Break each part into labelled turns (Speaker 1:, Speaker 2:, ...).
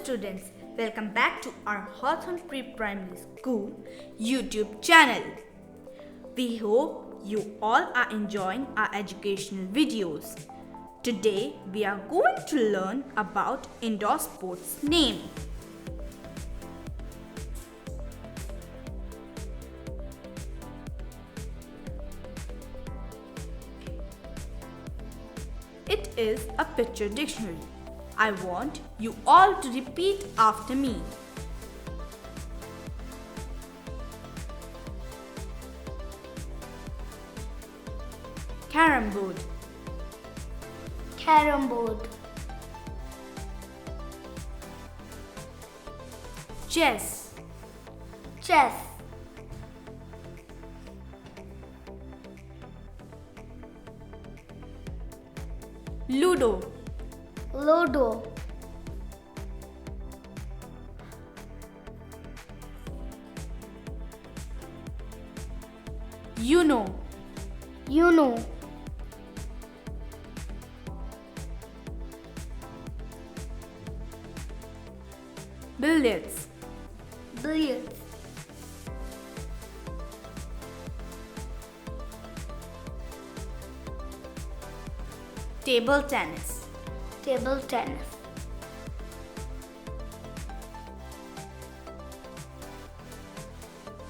Speaker 1: students, welcome back to our Hawthorne Pre-Primary School YouTube channel. We hope you all are enjoying our educational videos. Today we are going to learn about indoor sports name. It is a picture dictionary. I want you all to repeat after me. Carrom board.
Speaker 2: Carrom board.
Speaker 1: Chess.
Speaker 2: Chess.
Speaker 1: Ludo.
Speaker 2: Ludo.
Speaker 1: Uno. Billiards.
Speaker 2: Billiards.
Speaker 1: Table tennis.
Speaker 2: Table tennis.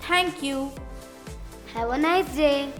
Speaker 1: Thank you.
Speaker 2: Have a nice day.